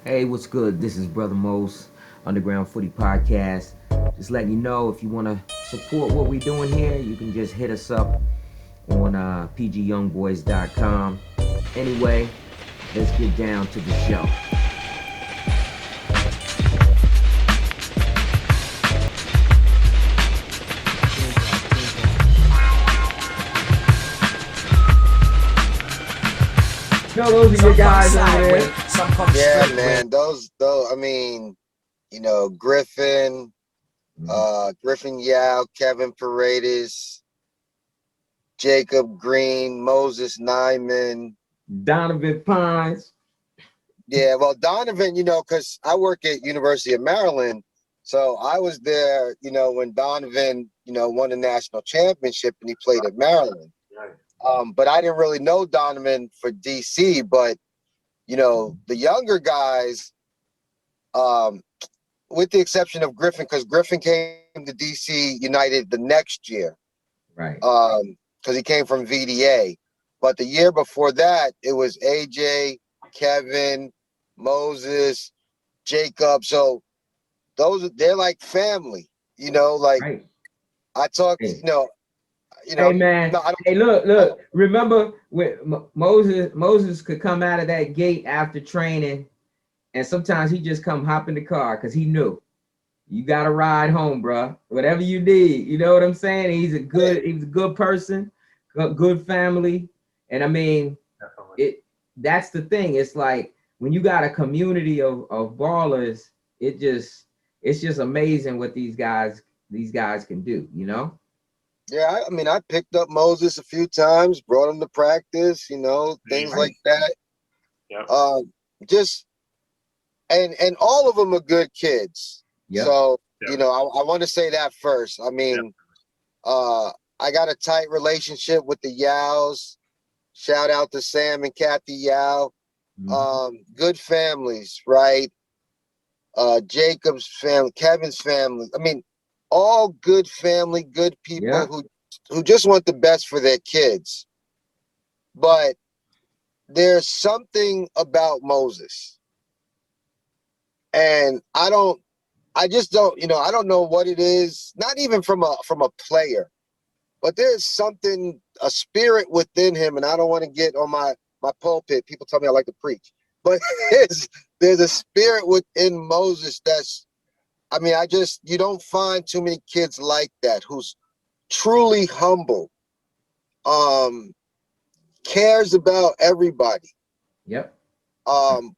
Hey, what's good? This is Brother Mose, Underground Footy Podcast. Just letting you know if you want to support what we're doing here, you can just hit us up on pgyoungboys.com. Anyway, let's get down to the show. You know, those are your Some come guys over sideways, there. some come Yeah, straight way. man. Those. I mean, Griffin, Mhm. Griffin Yao, Kevin Paredes, Jacob Green, Moses Nyman. Donovan Pines. Yeah, well, Donovan, because I work at University of Maryland, so I was there, when Donovan, won the national championship and he played at Maryland. But I didn't really know Donovan for DC, but the younger guys, um, with the exception of Griffin, because Griffin came to DC United the next year, Right. because he came from VDA. But the year before that, it was AJ, Kevin, Moses, Jacob. So they're like family, like Right. I talked, Hey. Hey I'm man, not, I hey look. Remember when Moses could come out of that gate after training, and sometimes he just come hop in the car because he knew you got to ride home, bro. Whatever you need, you know what I'm saying. He's a good person, good family, and I mean it. That's the thing. It's like when you got a community of ballers, it's just amazing what these guys can do. You know. yeah, I mean, I picked up Moses a few times, brought him to practice, things Right. like that. Um, just and all of them are good kids. Yep. So, I want to say that first. I mean, uh, I got a tight relationship with the Yaos. Shout out to Sam and Kathy Yao. Mhm. Good families, right? Jacob's family, Kevin's family. I mean, all good family, good people Yeah. who just want the best for their kids. But there's something about Moses, and I just don't, I don't know what it is. Not even from a player, but there's something, a spirit within him, and I don't want to get on my pulpit. People tell me I like to preach, but there's a spirit within Moses that's, I mean, you don't find too many kids like that who's truly humble, um, cares about everybody, Yep.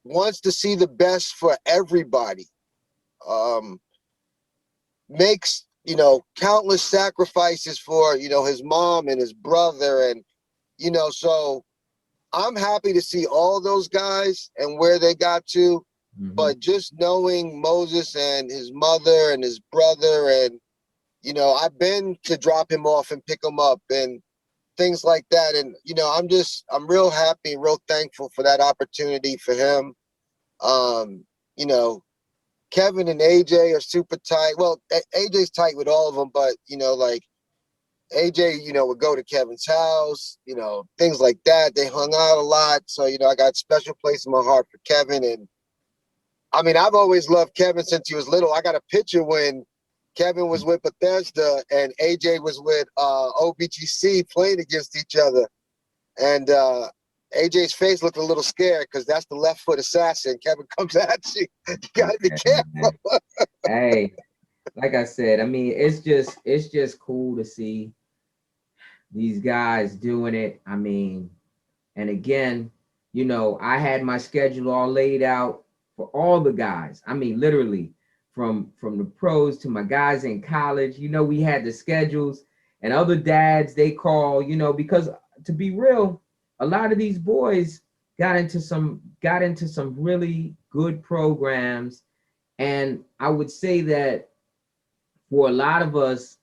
wants to see the best for everybody, um, makes, countless sacrifices for, his mom and his brother. And, so I'm happy to see all those guys and where they got to. Hmm. But just knowing Moses and his mother and his brother, and I've been to drop him off and pick him up and things like that. And I'm real happy and real thankful for that opportunity for him. Um, you know, Kevin and AJ are super tight. Well, AJ's tight with all of them, but like AJ, would go to Kevin's house, things like that. They hung out a lot. So, I got a special place in my heart for Kevin. And I mean, I've always loved Kevin since he was little. I got a picture when Kevin was with Bethesda and AJ was with OBGC playing against each other. And AJ's face looked a little scared because that's the left foot assassin. Kevin comes at you. You got to be careful. Hey, like I said, I mean, it's just cool to see these guys doing it. I mean, and again, I had my schedule all laid out for all the guys. I mean, literally from the pros to my guys in college. We had the schedules, and other dads they call, because to be real, a lot of these boys got into some really good programs, and I would say that for a lot of us,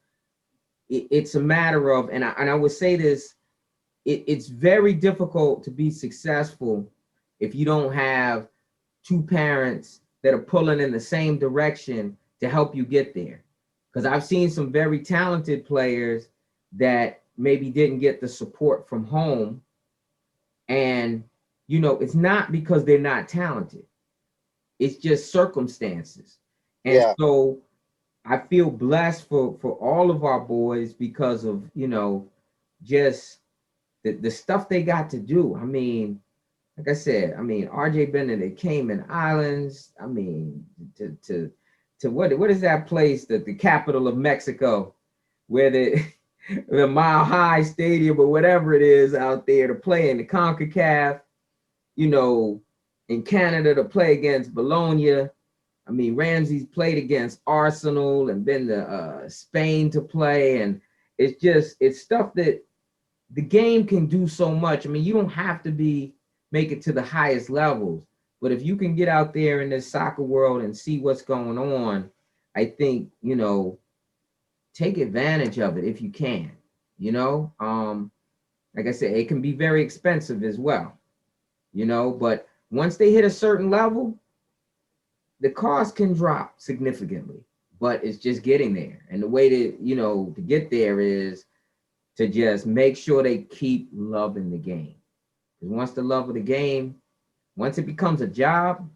it's a matter of, and I would say this, it's very difficult to be successful if you don't have two parents that are pulling in the same direction to help you get there. Because I've seen some very talented players that maybe didn't get the support from home. And, it's not because they're not talented. it's just circumstances. And Yeah. so I feel blessed for all of our boys because of, you know, just the stuff they got to do. I mean, like I said, I mean, RJ been in the Cayman Islands. I mean, to what is that place, the capital of Mexico, where the Mile High Stadium or whatever it is out there to play in the CONCACAF, you know, in Canada to play against Bologna. I mean, Ramsey's played against Arsenal and been to Spain to play. And it's stuff that the game can do so much. I mean, you don't have to make it to the highest levels, but if you can get out there in this soccer world and see what's going on, I think, you know, take advantage of it if you can, you know. Like I said, it can be very expensive as well, you know, but once they hit a certain level, the cost can drop significantly, but it's just getting there. And the way to, you know, to get there is to just make sure they keep loving the game. Because once the love of the game, once it becomes a job,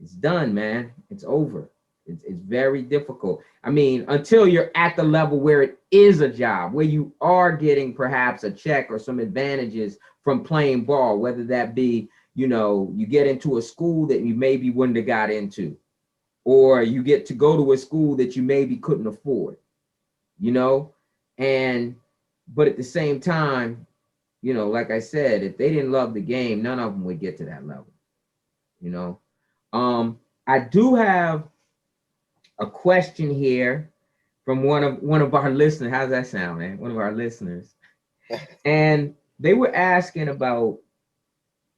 it's done, man. It's over. It's very difficult. I mean, until you're at the level where it is a job, where you are getting perhaps a check or some advantages from playing ball, whether that be, you know, you get into a school that you maybe wouldn't have got into, or you get to go to a school that you maybe couldn't afford, you know? And, but at the same time, you know, like I said, if they didn't love the game, none of them would get to that level, you know? I do have a question here from one of our listeners. How's that sound, man? One of our listeners. And they were asking about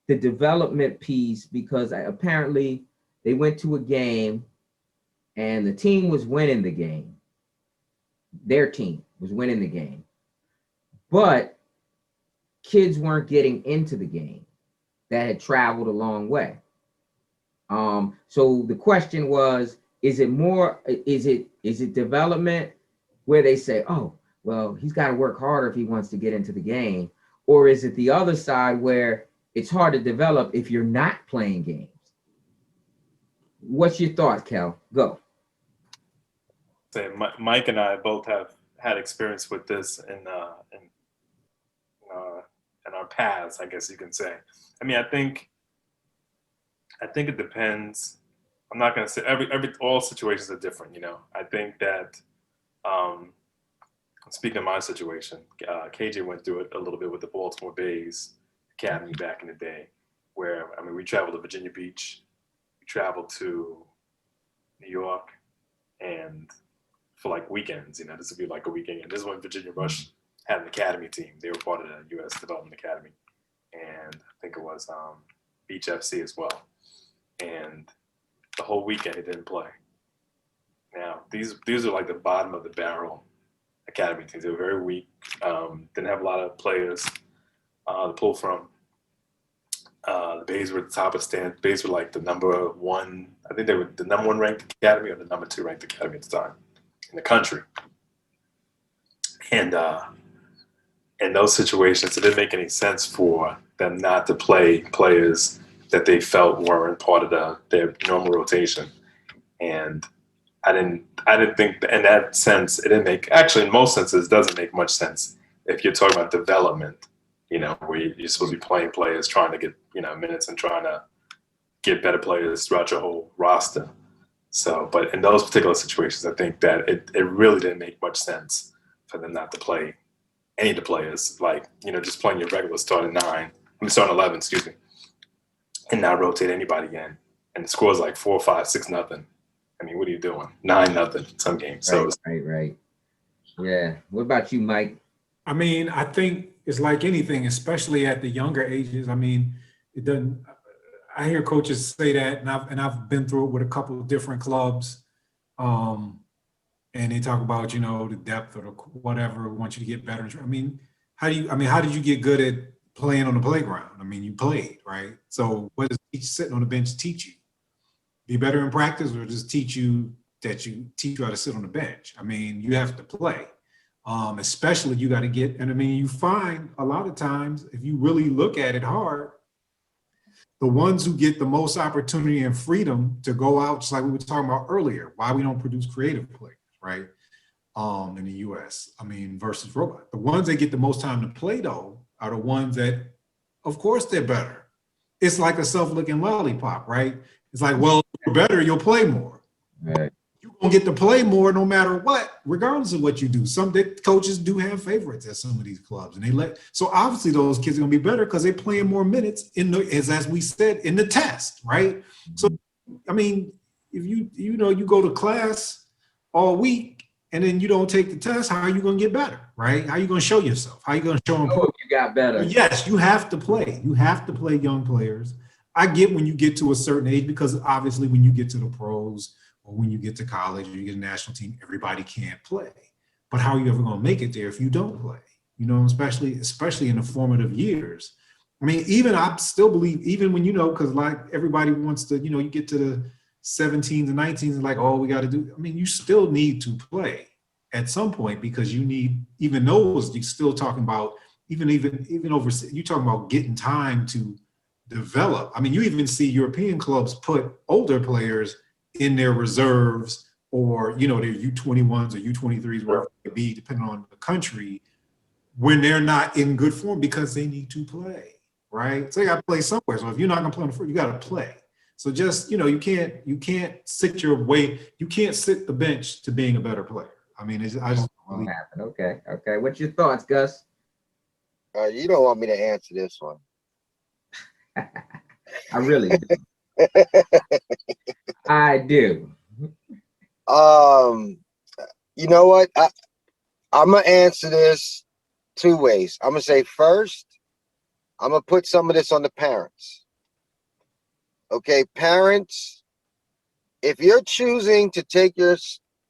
the development piece because apparently they went to a game and the team was winning the game. Their team was winning the game. But kids weren't getting into the game that had traveled a long way. So the question was, is it development where they say, oh, well, he's got to work harder if he wants to get into the game? Or is it the other side where it's hard to develop if you're not playing games? What's your thoughts, Kel? Go. Say, Mike and I both have had experience with this in our paths, I guess you can say. I mean, I think it depends. I'm not gonna say all situations are different, you know. I think that speaking of my situation, KJ went through it a little bit with the Baltimore Bays Academy back in the day, where I mean we traveled to Virginia Beach, we traveled to New York, and for like weekends, you know, this would be like a weekend. And this is when Virginia Rush had an academy team. They were part of the U.S. Development Academy, and I think it was Beach FC as well. And the whole weekend he didn't play. Now these are like the bottom of the barrel academy teams. They were very weak. Didn't have a lot of players to pull from. The Bays were at the top of the stand. The Bays were like the number one. I think they were the number one ranked academy or the number two ranked academy at the time in the country. And in those situations, it didn't make any sense for them not to play players that they felt weren't part of their normal rotation. And I didn't think in that sense, it didn't make, actually in most senses, it doesn't make much sense if you're talking about development, you know, where you're supposed to be playing players, trying to get, you know, minutes and trying to get better players throughout your whole roster. So, but in those particular situations, I think that it really didn't make much sense for them not to play any of the players, like, you know, just playing your regular starting 11, excuse me, and not rotate anybody in. And the score is like 4, 5, 6 nothing. I mean, what are you doing? 9-0 some games. So Right. Yeah. What about you, Mike? I mean, I think it's like anything, especially at the younger ages. I mean, it doesn't. I hear coaches say that, and I've been through it with a couple of different clubs, and they talk about, you know, the depth or the whatever. Want you to get better. I mean, how did you get good at playing on the playground? I mean, you played, right? So what does sitting on the bench teach you? Be better in practice, or just teach you how to sit on the bench? I mean, you have to play. Especially you got to get, and I mean, you find a lot of times, if you really look at it hard, the ones who get the most opportunity and freedom to go out, just like we were talking about earlier, why we don't produce creative players, right? In the US, I mean, versus robot. The ones that get the most time to play though are the ones that, of course, they're better. It's like a self-looking lollipop, right? It's like, well, if you're better, you'll play more. Right. You're gonna get to play more no matter what, regardless of what you do. Some coaches do have favorites at some of these clubs, and so obviously those kids are gonna be better because they're playing more minutes as we said in the test, right? So I mean, if you go to class all week and then you don't take the test, how are you gonna get better, right? How are you gonna show yourself? How are you gonna show them? Oh, you got better. Yes, you have to play. You have to play young players. I get when you get to a certain age, because obviously when you get to the pros or when you get to college or you get a national team, everybody can't play. But how are you ever going to make it there if you don't play? You know, especially in the formative years. I mean, even I still believe, even when, because like everybody wants to, you get to the 17s and 19s and like, oh, we got to do, I mean, you still need to play at some point because you need, even those, you're still talking about, even over, you're talking about getting time to develop. I mean, you even see European clubs put older players in their reserves or, their U21s or U23s, wherever it may be, depending on the country, when they're not in good form because they need to play, right? So you got to play somewhere. So if you're not going to play on the floor, you got to play. So just, you can't sit your way, you can't sit the bench to being a better player. I mean, Won't happen. Okay. What's your thoughts, Gus? You don't want me to answer this one. I really do. I do. You know what? I'm gonna answer this two ways. I'm gonna say first, I'm gonna put some of this on the parents. Okay, parents, if you're choosing to take your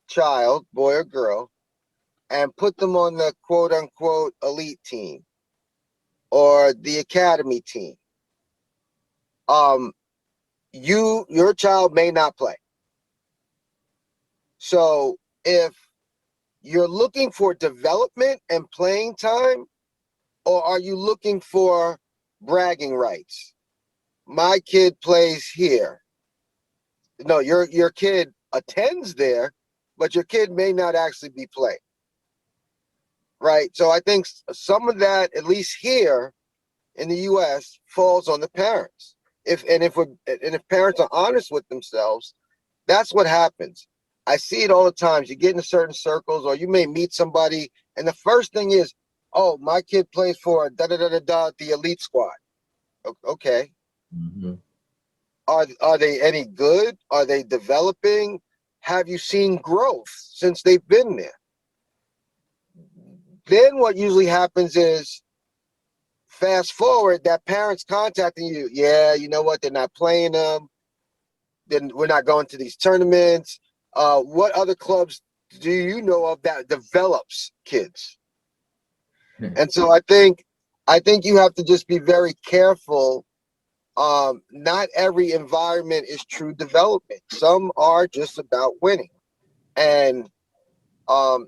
child, boy or girl, and put them on the quote unquote elite team or the academy team, your child may not play. So if you're looking for development and playing time, or are you looking for bragging rights? My kid plays here. No, your kid attends there, but your kid may not actually be playing. Right? So I think some of that, at least here in the US, falls on the parents. If parents are honest with themselves, that's what happens. I see it all the time. You get in certain circles, or you may meet somebody, and the first thing is, "Oh, my kid plays for the elite squad." Okay. Mm-hmm. Are they any good? Are they developing? Have you seen growth since they've been there? Then what usually happens is, fast forward, that parent's contacting you. Yeah, you know what? They're not playing them. Then we're not going to these tournaments. What other clubs do you know of that develops kids? And so I think you have to just be very careful. Not every environment is true development. Some are just about winning. And a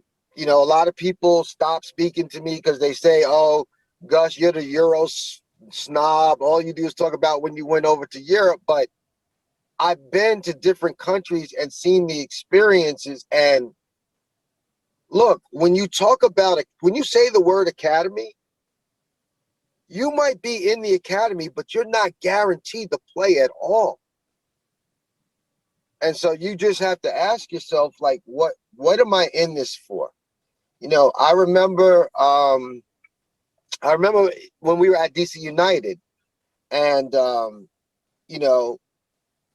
lot of people stop speaking to me because they say, "Oh, Gus, you're the Euro snob. All you do is talk about when you went over to Europe." But I've been to different countries and seen the experiences. And look, when you say the word academy, you might be in the academy, but you're not guaranteed to play at all. And so you just have to ask yourself, like, what am I in this for? I remember when we were at DC United, and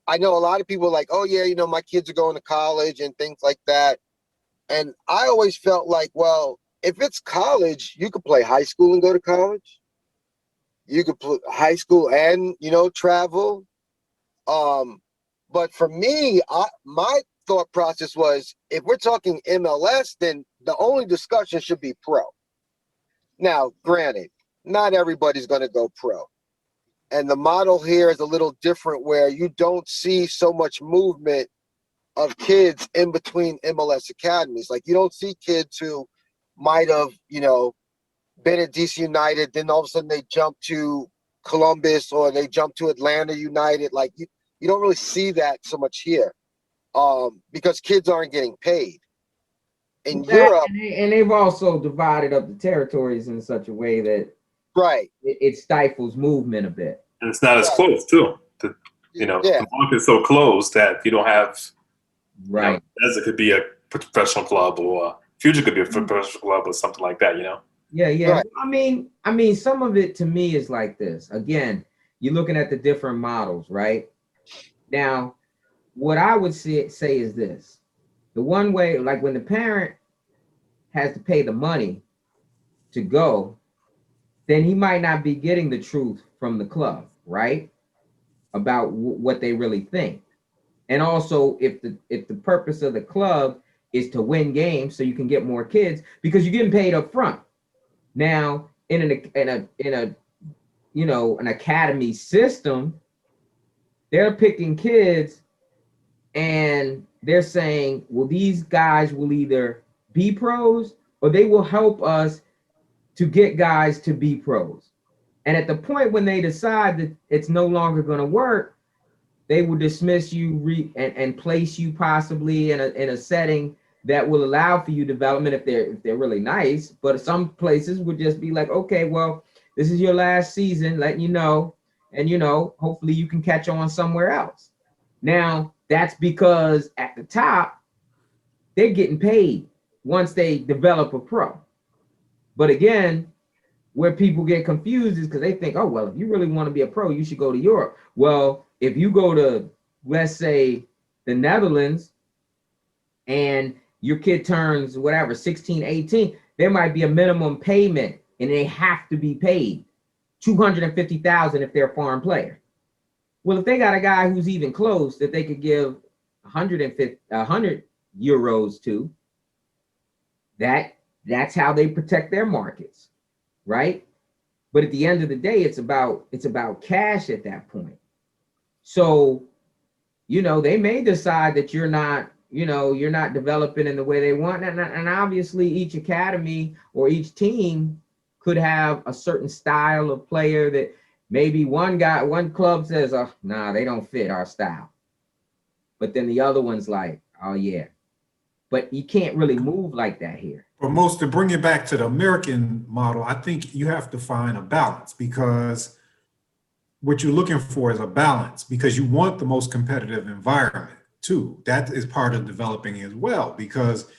I know a lot of people are like, "Oh yeah, my kids are going to college and things like that." And I always felt like, well, if it's college, you could play high school and go to college. You could play high school and travel. But for me, my thought process was, if we're talking MLS, then the only discussion should be pro. Now, granted, not everybody's going to go pro. And the model here is a little different, where you don't see so much movement of kids in between MLS academies. Like, you don't see kids who might have, been at DC United, then all of a sudden they jump to Columbus, or they jump to Atlanta United. Like you don't really see that so much here, because kids aren't getting paid. In Europe, and they've also divided up the territories in such a way that right, it stifles movement a bit. And it's not as close too. yeah, The market's so closed that you don't have, Right. as it could be a professional club, or Future could be a professional club or something like that, Yeah. Right. I mean, some of it to me is like this. Again, you're looking at the different models, right? Now, what I would say is this. The one way, like when the parent has to pay the money to go, then he might not be getting the truth from the club, right? About what they really think. And also, if the purpose of the club is to win games so you can get more kids, because you're getting paid up front. Now, in a an academy system, they're picking kids and they're saying, well, these guys will either be pros or they will help us to get guys to be pros. And at the point when they decide that it's no longer going to work, they will dismiss you and place you possibly in a setting that will allow for you development if they're really nice. But some places would just be like, okay, well, this is your last season, letting you know, and hopefully you can catch on somewhere else. Now, that's because at the top, they're getting paid once they develop a pro. But again, where people get confused is because they think, oh, well, if you really want to be a pro, you should go to Europe. Well, if you go to, let's say, the Netherlands and your kid turns whatever, 16, 18, there might be a minimum payment and they have to be paid $250,000 if they're a foreign player. Well, if they got a guy who's even close that they could give 100 euros to, that's how they protect their markets, right? But at the end of the day, it's about cash at that point. So, they may decide that you're not developing in the way they want. And obviously each academy or each team could have a certain style of player that maybe one club says, oh, nah, they don't fit our style. But then the other one's like, oh yeah. But you can't really move like that here. But to bring it back to the American model, I think you have to find a balance, because what you're looking for is a balance, because you want the most competitive environment too. That is part of developing as well, because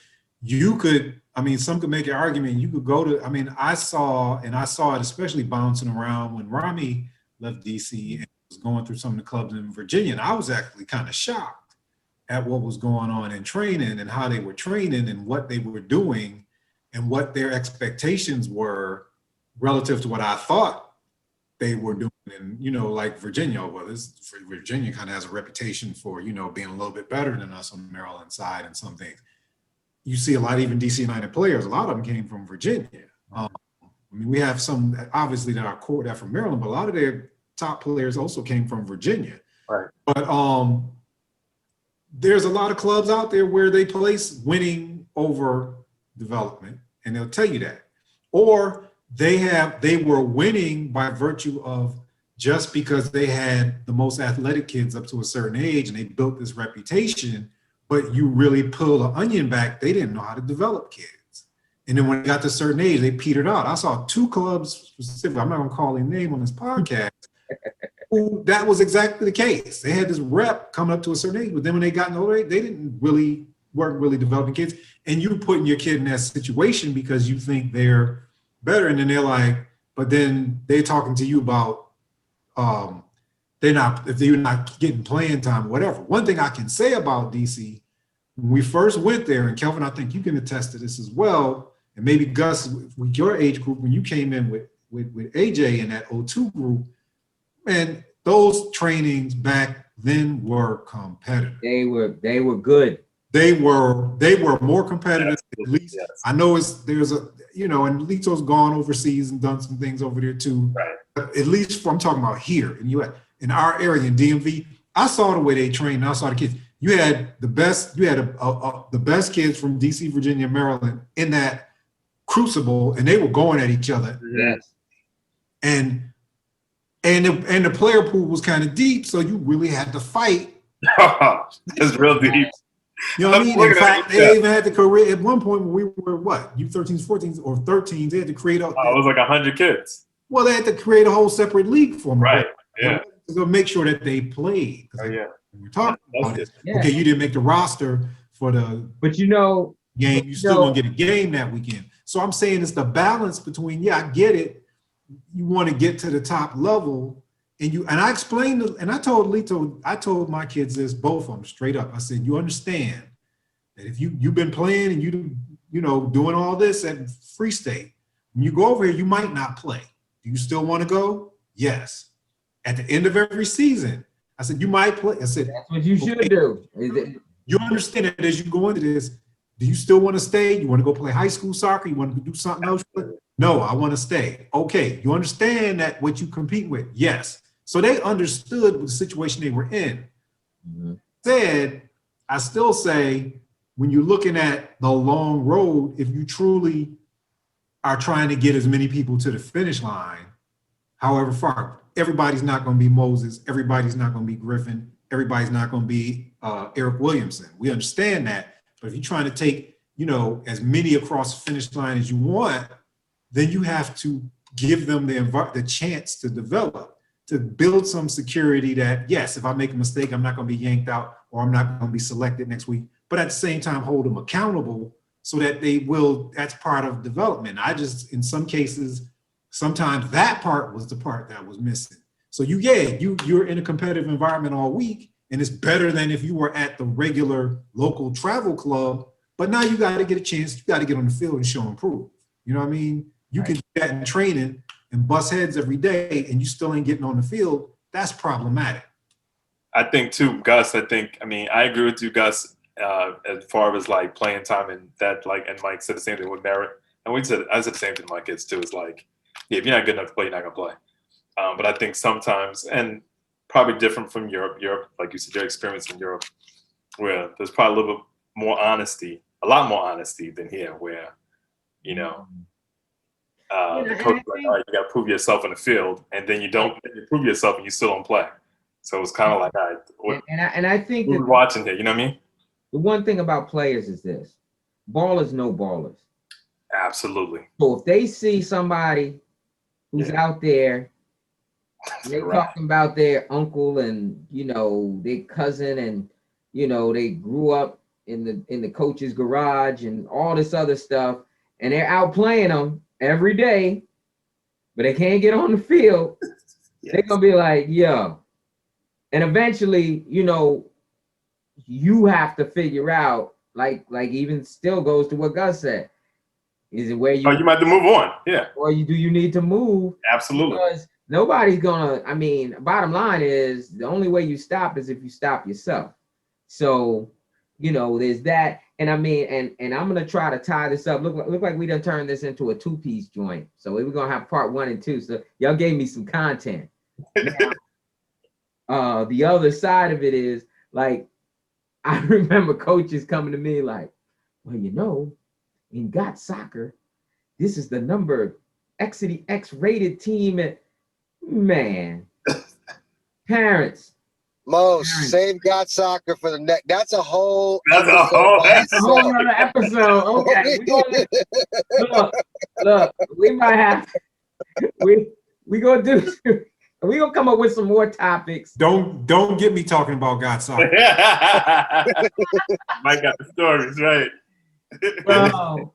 you could, some could make an argument, you could go to, I saw it especially bouncing around when Rami left DC and was going through some of the clubs in Virginia. And I was actually kind of shocked at what was going on in training and how they were training and what they were doing and what their expectations were relative to what I thought they were doing. And, like Virginia, Virginia kind of has a reputation for, being a little bit better than us on the Maryland side and some things. You see a lot, even DC United players, a lot of them came from Virginia. We have some, obviously, that are core that from Maryland, but a lot of their top players also came from Virginia. Right. But there's a lot of clubs out there where they place winning over development, and they'll tell you that. Or they were winning by virtue of just because they had the most athletic kids up to a certain age and they built this reputation, but you really pull the onion back, they didn't know how to develop kids. And then when they got to a certain age, they petered out. I saw 2 clubs specifically, I'm not gonna call their name on this podcast, who that was exactly the case. They had this rep coming up to a certain age, but then when they got older, they weren't really developing kids. And you putting your kid in that situation because you think they're better. And then they're like, but then they're talking to you about if you're not getting playing time, whatever. One thing I can say about DC, when we first went there, and Kelvin, I think you can attest to this as well, and maybe Gus, with your age group, when you came in with AJ in that 02 group, man, those trainings back then were competitive. They were good. They were more competitive. Yes, at least yes. I know and Lito's gone overseas and done some things over there too. Right. But at least I'm talking about here in our area in DMV, I saw the way they trained. And I saw the kids. You had the best. You had the best kids from DC, Virginia, Maryland in that crucible, and they were going at each other. Yes. And And the player pool was kind of deep, so you really had to fight. It's real deep. You know what I mean? In fact, they even had to create at one point when we were what, U13s, 14s, or 13s, they had to create a. It was like 100 kids. Well, they had to create a whole separate league for them. Right. Yeah. To make sure that they played. Oh, yeah. When we're talking about it. Yeah. Okay, you didn't make the roster for the But you know, game. You still gonna get a game that weekend. So I'm saying it's the balance between, yeah, I get it. You want to get to the top level, and I explained, and I told Lito, I told my kids this, both of them straight up. I said, you understand that if you've been playing and you know doing all this at Free State, when you go over here, you might not play. Do you still want to go? Yes. At the end of every season, I said, you might play. I said, that's what you should do. You understand that as you go into this, do you still want to stay? You want to go play high school soccer? You want to do something else? No, I want to stay. Okay, you understand that what you compete with? Yes. So they understood the situation they were in. Said, I still say, when you're looking at the long road, if you truly are trying to get as many people to the finish line, however far, everybody's not going to be Moses. Everybody's not going to be Griffin. Everybody's not going to be Eric Williamson. We understand that. But if you're trying to take, as many across the finish line as you want, then you have to give them the chance to develop, to build some security that, yes, if I make a mistake, I'm not going to be yanked out or I'm not going to be selected next week. But at the same time, hold them accountable so that that's part of development. In some cases, sometimes that part was the part that was missing. So you're in a competitive environment all week, and it's better than if you were at the regular local travel club, but now you got to get a chance, you got to get on the field and show and prove. You know what I mean? You can do that in training and bust heads every day, and you still ain't getting on the field. That's problematic. I think too, Gus, I agree with you, Gus, as far as like playing time and that, like, and Mike said the same thing with merit. And I said the same thing to my kids too. It's like, yeah, if you're not good enough to play, you're not gonna play. But I think sometimes, and probably different from Europe, like you said, your experience in Europe, where there's probably a little bit more honesty, a lot more honesty than here, where, the coach is like, all right, you got to prove yourself in the field, and then you prove yourself and you still don't play. So it's kind of like, all right, and I think we're watching here, you know what I mean? The one thing about players is this: ballers know ballers. Absolutely. So if they see somebody who's out there, they talking about their uncle and their cousin, and they grew up in the coach's garage and all this other stuff, and they're out playing them every day, but they can't get on the field. Yes. They're gonna be like, yo. And eventually, you have to figure out, like even still goes to what Gus said. Is it where you might have to move on? Yeah. Or do you need to move? Absolutely. Because nobody's gonna, bottom line is the only way you stop is if you stop yourself. So, there's that. And and I'm gonna try to tie this up. Look like we done turned this into a 2-piece joint. So we're gonna have part 1 and 2. So y'all gave me some content. Now, the other side of it is, like, I remember coaches coming to me like, well, in GOT soccer, this is the number X rated team. Parents. Save GOT soccer for the next. That's a whole. That's a whole other episode. Okay. Look. We might have. We gonna do. We gonna come up with some more topics. Don't get me talking about GOT soccer. Mike got the stories right. Bro,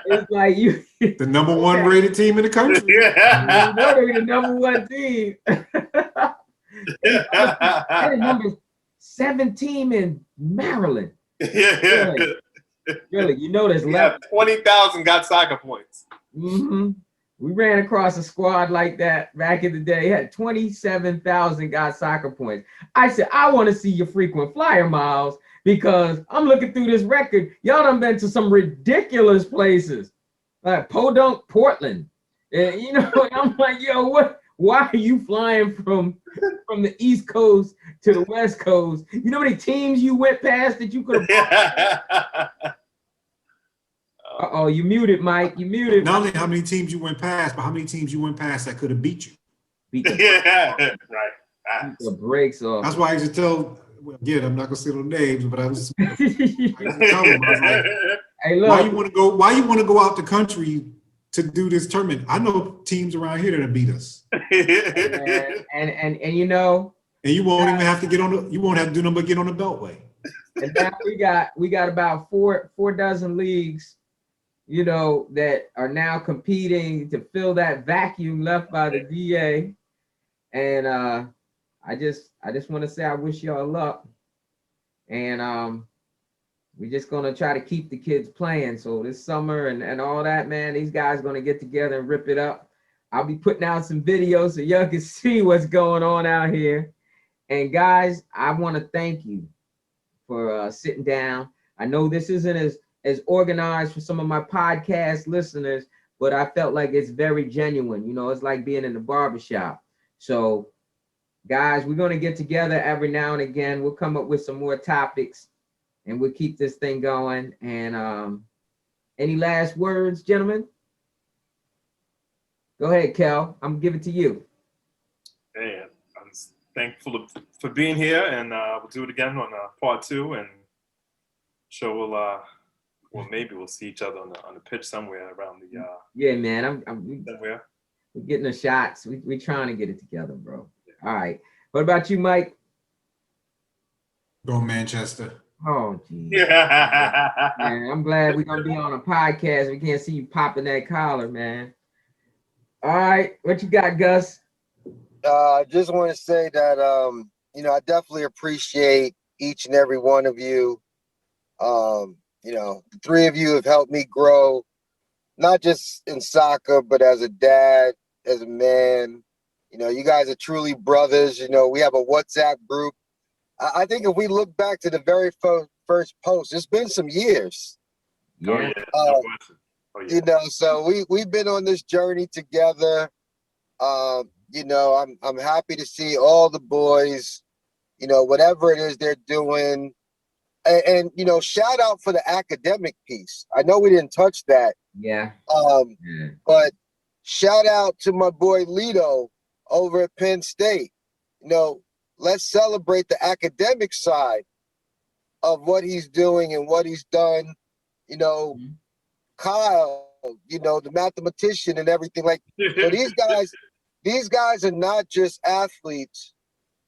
it's like you. The number 1 rated team in the country. Yeah. The number 1 team. And number 7 team in Maryland. Yeah. Really, there's left 20,000 GOT soccer points. Mm-hmm. We ran across a squad like that back in the day. It had 27,000 GOT soccer points. I said, I want to see your frequent flyer miles, because I'm looking through this record. Y'all done been to some ridiculous places, like Podunk, Portland. And, I'm like, yo, what? Why are you flying from the East Coast to the West Coast? You know how many teams you went past that you could have? You muted, Mike. You muted. Not only how many teams you went past, but how many teams you went past that could have beat you. beat the, Right. beat the brakes off. That's why I used to tell, well, again, I'm not gonna say no names, but I used to tell them, I was like, Hey, why look. you want to go out the country to do this tournament? I know teams around here that'll beat us. And you know, And you won't even have to you won't have to do nothing but get on the beltway. and now we got about four dozen leagues, you know, that are now competing to fill that vacuum left by the DA. And I just want to say I wish y'all luck. And we're just gonna try to keep the kids playing. So this summer and all that, man, these guys gonna get together and rip it up. I'll be putting out some videos so y'all can see what's going on out here. And guys, I want to thank you for sitting down. I know this isn't as organized for some of my podcast listeners, but I felt like it's very genuine. You know, it's like being in the barbershop. So guys, we're going to get together every now and again. We'll come up with some more topics and we'll keep this thing going. And any last words, gentlemen? Go ahead, Kel. I'm gonna give it to you. Man, I'm thankful for being here, and we'll do it again on part 2, and sure well maybe we'll see each other on the pitch somewhere around the Yeah, man. somewhere. We're getting the shots. We're trying to get it together, bro. All right. What about you, Mike? Go Manchester. Oh, geez. Yeah. Man, I'm glad we're gonna be on a podcast. We can't see you popping that collar, man. All right, what you got, Gus? I just want to say that you know, I definitely appreciate each and every one of you. You know, the 3 of you have helped me grow, not just in soccer, but as a dad, as a man. You know, you guys are truly brothers. You know, we have a WhatsApp group. I think if we look back to the very first post, it's been some years. Yeah. Oh, yeah. No question. Oh, yeah. You know, so we've been on this journey together. You know, I'm happy to see all the boys, you know, whatever it is they're doing. And you know, shout out for the academic piece. I know we didn't touch that. Yeah. But shout out to my boy Lito over at Penn State. You know, let's celebrate the academic side of what he's doing and what he's done. You know, Kyle, you know, the mathematician and everything. Like, so these guys are not just athletes,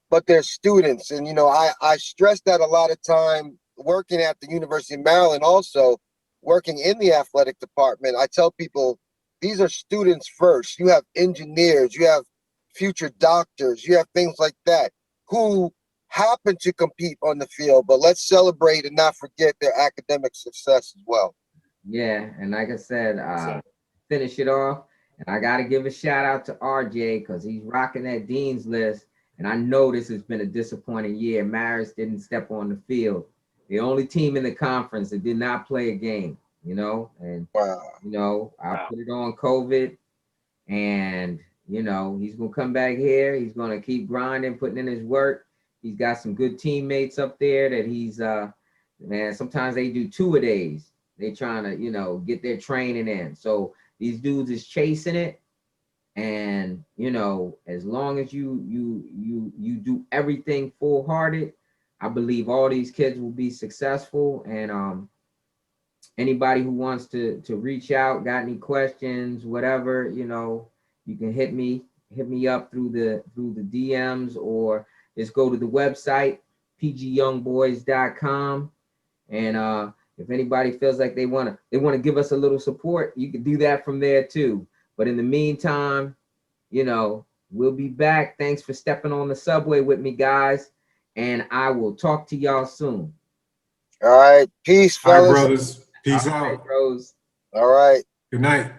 but they're students. And, you know, I stress that a lot of time working at the University of Maryland, also working in the athletic department. I tell people, these are students first. You have engineers, you have future doctors, you have things like that who happen to compete on the field, but let's celebrate and not forget their academic success as well. Yeah, and like I said, finish it off. And I got to give a shout out to RJ because he's rocking that Dean's List. And I know this has been a disappointing year. Marist didn't step on the field. The only team in the conference that did not play a game, you know. And, Wow. you know, I put it on COVID. And, you know, he's going to come back here. He's going to keep grinding, putting in his work. He's got some good teammates up there that he's, man, sometimes they do 2-a-days. They trying to, you know, get their training in. So these dudes is chasing it. And, you know, as long as you do everything full-hearted, I believe all these kids will be successful. And anybody who wants to reach out, got any questions, whatever, you know, you can hit me up through the DMs, or just go to the website, pgyoungboys.com. And if anybody feels like they want to give us a little support, you can do that from there too. But in the meantime, you know, we'll be back. Thanks for stepping on the subway with me, guys. And I will talk to y'all soon. All right. Peace, All right, fellas. brothers. Peace All right, out. bros. All right. Good night.